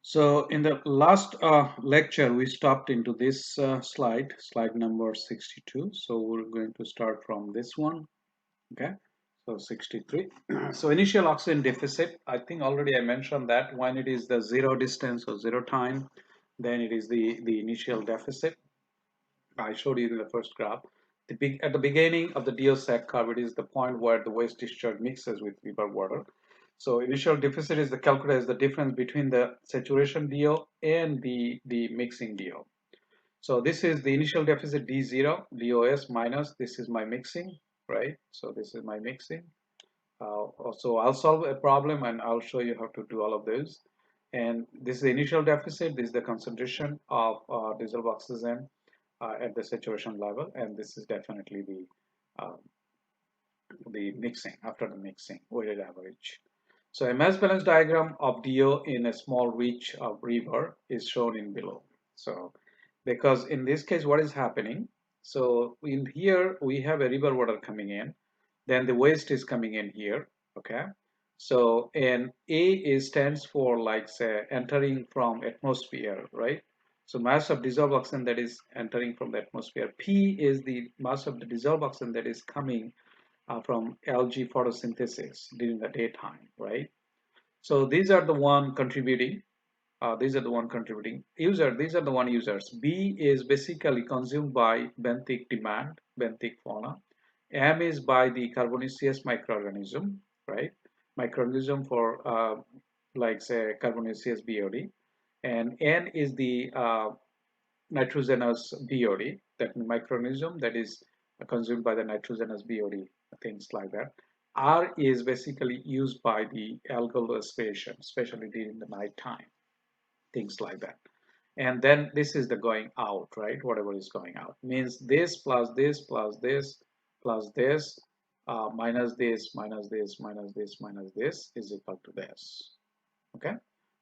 So in the last lecture, we stopped into this slide number 62. So we're going to start from this one. Okay. So 63. So initial oxygen deficit, I think already I mentioned that when it is the zero distance or zero time, then it is the initial deficit. I showed you in the first graph. At the beginning of the DO sag curve, it is the point where the waste discharge mixes with river water. So initial deficit is the calculated as the difference between the saturation DO and the mixing DO. So this is the initial deficit D0, DOS minus, this is my mixing, right? So this is my mixing. So I'll solve a problem and I'll show you how to do all of those. And this is the initial deficit, this is the concentration of dissolved oxygen at the saturation level, and this is definitely the mixing after the mixing weighted average. So a mass balance diagram of DO in a small reach of river is shown in below. So because in this case what is happening, so in here we have a river water coming in, then the waste is coming in here, okay? So and A is stands for, like, say, entering from atmosphere, right? So mass of dissolved oxygen that is entering from the atmosphere. P is the mass of the dissolved oxygen that is coming from algae photosynthesis during the daytime, right? So these are the one contributing. These are the one contributing user. These are the one users. B is basically consumed by benthic demand, benthic fauna. M is by the carbonaceous microorganism, right? Microorganism for like, say, carbonaceous BOD. And N is the nitrogenous BOD, that microorganism that is consumed by the nitrogenous BOD, things like that. R is basically used by the algal respiration, especially during the night time, things like that. And then this is the going out, right? Whatever is going out means this plus this plus this plus this minus this minus this minus this minus this is equal to this. Okay,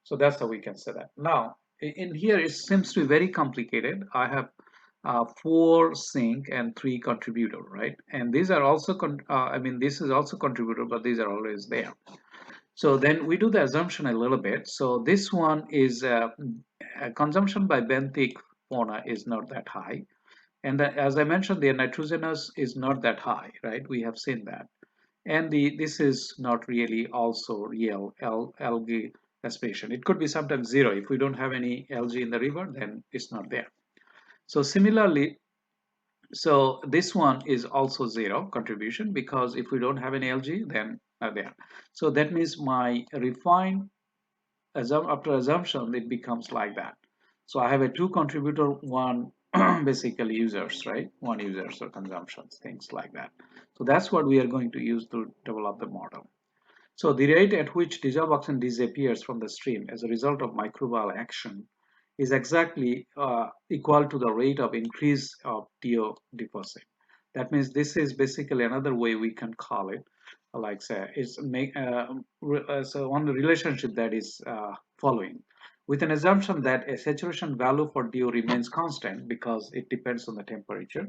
so that's how we can say that. Now in here it seems to be very complicated. I have 4 sink and 3 contributor, right? And these are also I mean, this is also contributor, but these are always there. So then we do the assumption a little bit. So this one is consumption by benthic fauna is not that high, and as I mentioned, the nitrogenous is not that high, right? We have seen that. And this is not really also real algae aspiration. It could be sometimes zero. If we don't have any algae in the river, then it's not there. So similarly, so this one is also zero contribution, because if we don't have any algae, then not there. So that means my refined after assumption, it becomes like that. So I have a 2 contributor, 1 basically users, right? 1 users or consumptions, things like that. So that's what we are going to use to develop the model. So the rate at which dissolved oxygen disappears from the stream as a result of microbial action is exactly equal to the rate of increase of DO deposit. That means this is basically another way we can call it, like, say, it's so on the relationship that is following, with an assumption that a saturation value for DO remains constant because it depends on the temperature,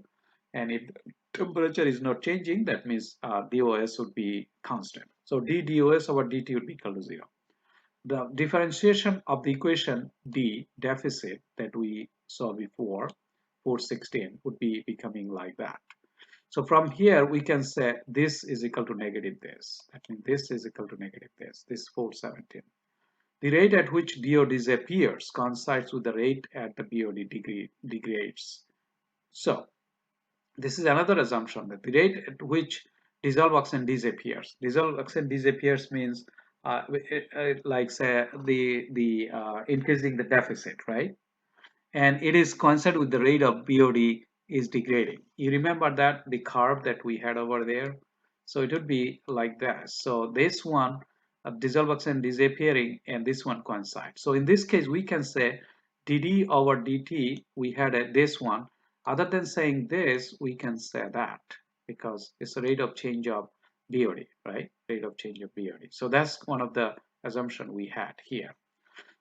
and if temperature is not changing, that means DOS would be constant. So DDOS over DT would be equal to 0. The differentiation of the equation D deficit that we saw before, 416, would be becoming like that. So from here, we can say this is equal to negative this. That means this is equal to negative this. This 417. The rate at which DO disappears coincides with the rate at the BOD degrades. So this is another assumption, that the rate at which dissolved oxygen disappears. Dissolved oxygen disappears means, like, say, the increasing the deficit, right? And it is coincident with the rate of BOD is degrading. You remember that the curve that we had over there? So it would be like this. So this one, dissolved oxygen disappearing, and this one coincides. So in this case, we can say dd over dt, we had this one. Other than saying this, we can say that, because it's the rate of change of BOD, right? Rate of change of BOD. So that's one of the assumption we had here.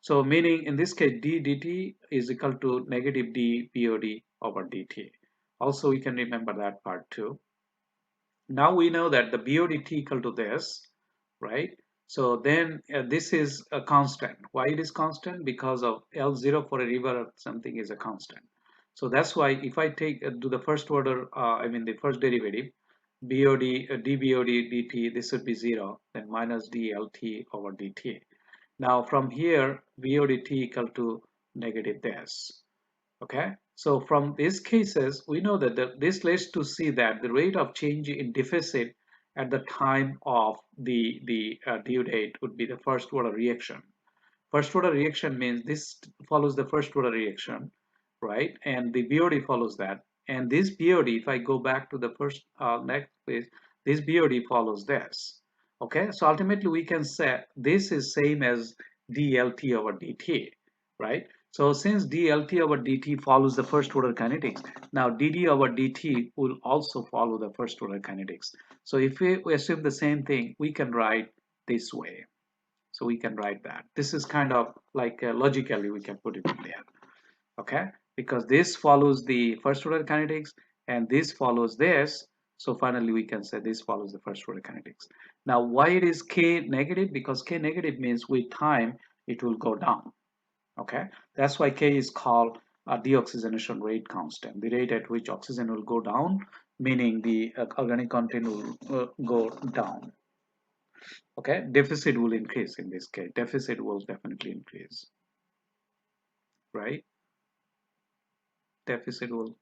So meaning in this case, d dt is equal to negative d BOD over dt. Also, we can remember that part too. Now we know that the BOD t equal to this, right? So then this is a constant. Why it is constant? Because of L0 for a river or something is a constant. So that's why if I take do the first order, I mean the first derivative, BOD, dBOD dt, this would be 0, then minus dLt over dt. Now from here, BODT equal to negative this. Okay, so from these cases, we know that this leads to see that the rate of change in deficit at the time of the due date would be the first order reaction. First order reaction means this follows the first order reaction, right? And the BOD follows that. And this BOD, if I go back to the first next page, this BOD follows this. Okay, so ultimately we can say this is same as dLt over dt, right? So since dLt over dt follows the first order kinetics, now dd over dt will also follow the first order kinetics. So if we assume the same thing, we can write this way. So we can write that. This is kind of like logically we can put it in there. Okay, because this follows the first order kinetics and this follows this. So finally we can say this follows the first order kinetics. Now why it is K negative? Because K negative means with time it will go down. Okay, that's why K is called a deoxygenation rate constant, the rate at which oxygen will go down, meaning the organic content will go down. Okay, deficit will increase in this case. Deficit will definitely increase, right? Deficit will.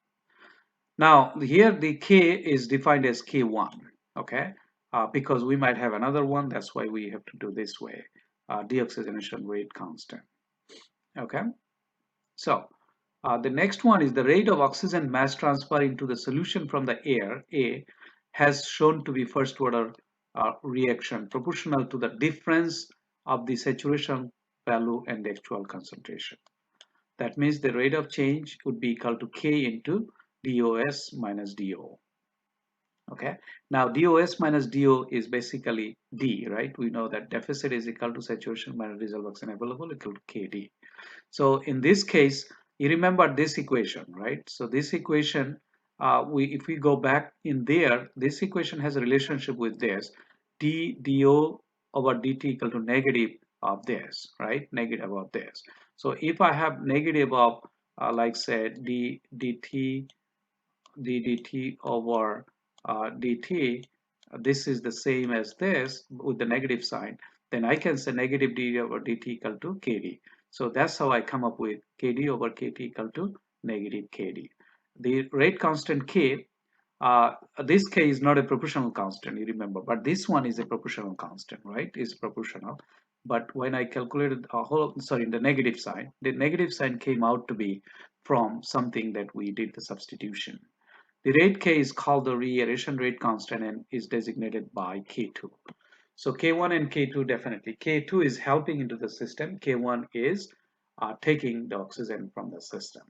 Now here the K is defined as K1, okay? Because we might have another one, that's why we have to do this way. Deoxygenation rate constant, okay? So the next one is the rate of oxygen mass transfer into the solution from the air, A, has shown to be first order reaction proportional to the difference of the saturation value and the actual concentration. That means the rate of change would be equal to K into DOS minus DO. Okay, now DOS minus DO is basically D, right? We know that deficit is equal to saturation minus dissolved oxygen available equal to KD. So in this case, you remember this equation, right? So this equation, if we go back in there, this equation has a relationship with this, dO over dt equal to negative of this, right? Negative of this. So if I have negative of, like say, dt over dt, this is the same as this with the negative sign, then I can say negative d over dt equal to kd. So that's how I come up with kd over kt equal to negative kd. The rate constant k, this k is not a proportional constant, you remember, but this one is a proportional constant, right? Is proportional. But when I calculated a whole, sorry, the negative sign came out to be from something that we did the substitution. The rate K is called the reaeration rate constant and is designated by K2. So K1 and K2 definitely. K2 is helping into the system. K1 is taking the oxygen from the system.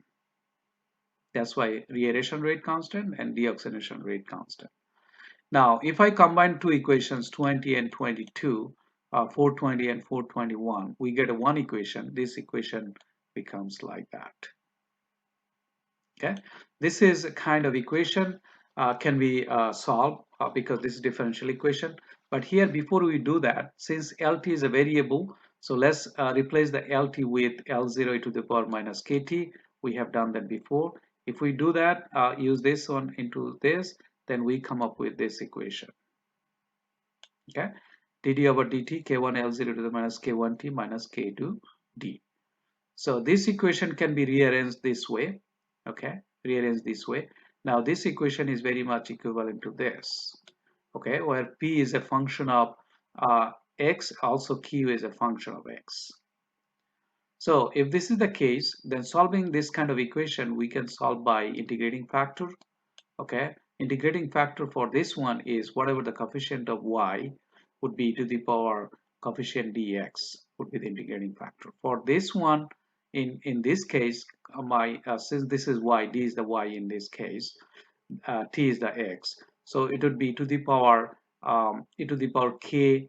That's why reaeration rate constant and deoxygenation rate constant. Now, if I combine two equations, 20 and 22, 420 and 421, we get a one equation. This equation becomes like that. Okay, this is a kind of equation can be solved because this is differential equation. But here, before we do that, since LT is a variable, so let's replace the LT with L0 to the power minus KT. We have done that before. If we do that, use this one into this, then we come up with this equation. Okay, dd over dt K1 L0 to the minus K1T minus K2 D. So this equation can be rearranged this way. Okay, rearrange this way. Now this equation is very much equivalent to this, okay, where p is a function of x, also q is a function of x. So if this is the case, then solving this kind of equation we can solve by integrating factor. Okay, integrating factor for this one is whatever the coefficient of y would be to the power coefficient dx would be the integrating factor. For this one, in this case, my since this is y, d is the y in this case, t is the x, so it would be to the power e to the power k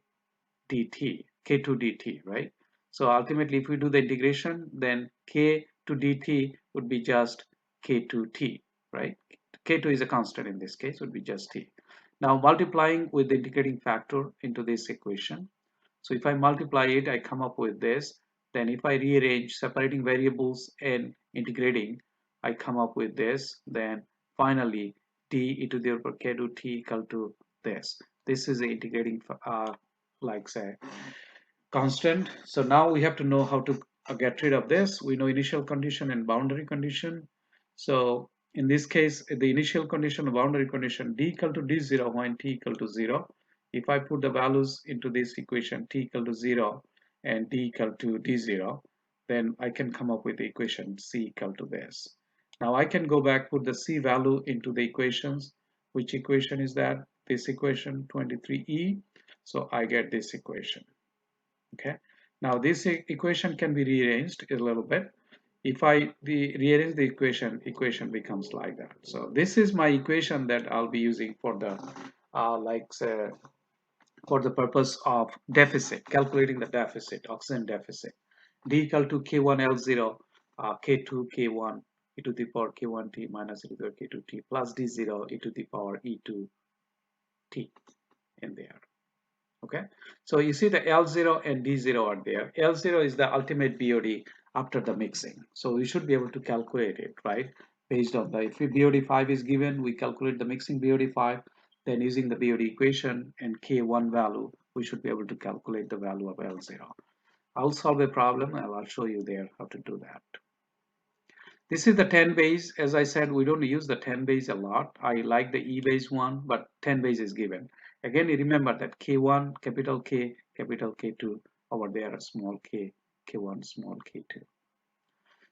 dt, k2 dt, right? So ultimately, if we do the integration, then k to dt would be just k2t, right? K2 is a constant in this case, would be just t. Now multiplying with the integrating factor into this equation. So if I multiply it, I come up with this. Then if I rearrange separating variables and integrating, I come up with this. Then finally, t e to the power k2 t equal to this. This is the integrating, like say, constant. So now we have to know how to get rid of this. We know initial condition and boundary condition. So in this case, the initial condition, boundary condition, d equal to d0 when t equal to 0. If I put the values into this equation, t equal to 0 and d equal to d0, then I can come up with the equation c equal to this. Now I can go back, put the c value into the equations. Which equation is that? This equation 23e. So I get this equation. Okay, now this equation can be rearranged a little bit. If I rearrange the equation becomes like that. So this is my equation that I'll be using for the like say, for the purpose of deficit, calculating the deficit, oxygen deficit. D equal to K1 L0, K2 K1 e to the power K1T minus e to the power K2T plus D0 e to the power E2T in there. Okay, so you see the L0 and D0 are there. L0 is the ultimate BOD after the mixing, so we should be able to calculate it, right? Based on the, if BOD5 is given, we calculate the mixing BOD5, then using the BOD equation and K1 value, we should be able to calculate the value of L0. I'll solve a problem and I'll show you there how to do that. This is the 10 base. As I said, we don't use the 10 base a lot. I like the E base one, but 10 base is given. Again, you remember that K1, capital K, capital K2, over there, small k, K1, small K2.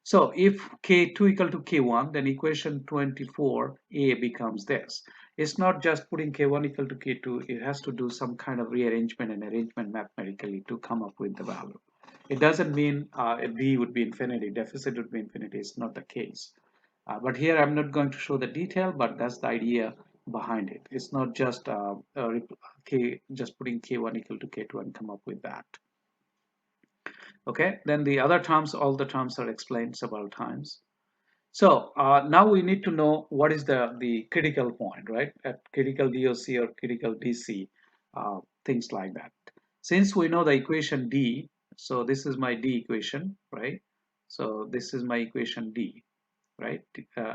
So if K2 equal to K1, then equation 24a becomes this. It's not just putting K1 equal to K2, it has to do some kind of rearrangement and arrangement mathematically to come up with the value. It doesn't mean D would be infinity, deficit would be infinity. It's not the case. But here I'm not going to show the detail, but that's the idea behind it. It's not just just putting K1 equal to K2 and come up with that. Okay, then the other terms, all the terms are explained several times. So now we need to know what is the critical point, right? At critical DOC or critical DC, things like that. Since we know the equation D, so this is my D equation, right? So this is my equation D, right?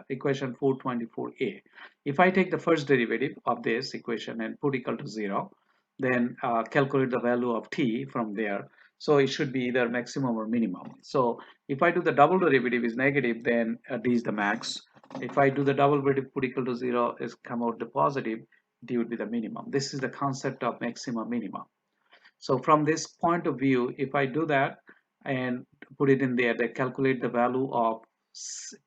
Equation 424a. If I take the first derivative of this equation and put equal to 0, then calculate the value of t from there. So it should be either maximum or minimum. So if I do the double derivative is negative, then d is the max. If I do the double derivative, put equal to 0, is come out the positive, d would be the minimum. This is the concept of maximum minimum. So from this point of view, if I do that and put it in there, they calculate the value of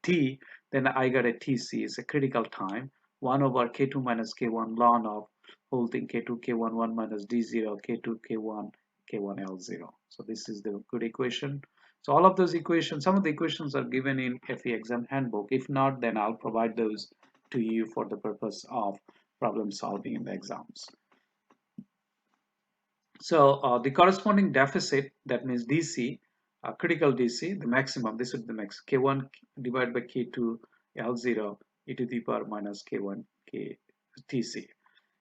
t, then I got a tc, is a critical time, 1 over k2 minus k1 ln of whole thing k2 k1 1 minus d0 k2 k1 k1 l0. So this is the good equation. So all of those equations, some of the equations are given in FE exam handbook. If not, then I'll provide those to you for the purpose of problem solving in the exams. So the corresponding deficit, that means DC, critical DC, the maximum, this is the max, K1 divided by K2 L0 e to the power minus K1 K TC.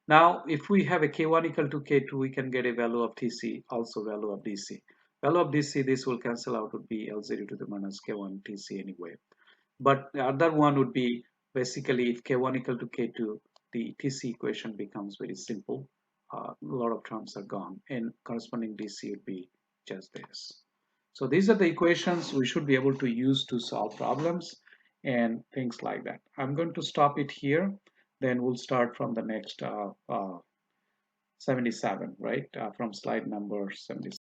Now, if we have a K1 equal to K2, we can get a value of TC, also value of DC. Value of DC, this will cancel out, would be L0 to the minus K1 TC anyway. But the other one would be basically if K1 equal to K2, the TC equation becomes very simple. A lot of terms are gone and corresponding DC would be just this. So these are the equations we should be able to use to solve problems and things like that. I'm going to stop it here. Then we'll start from the next 77, right? From slide number 77.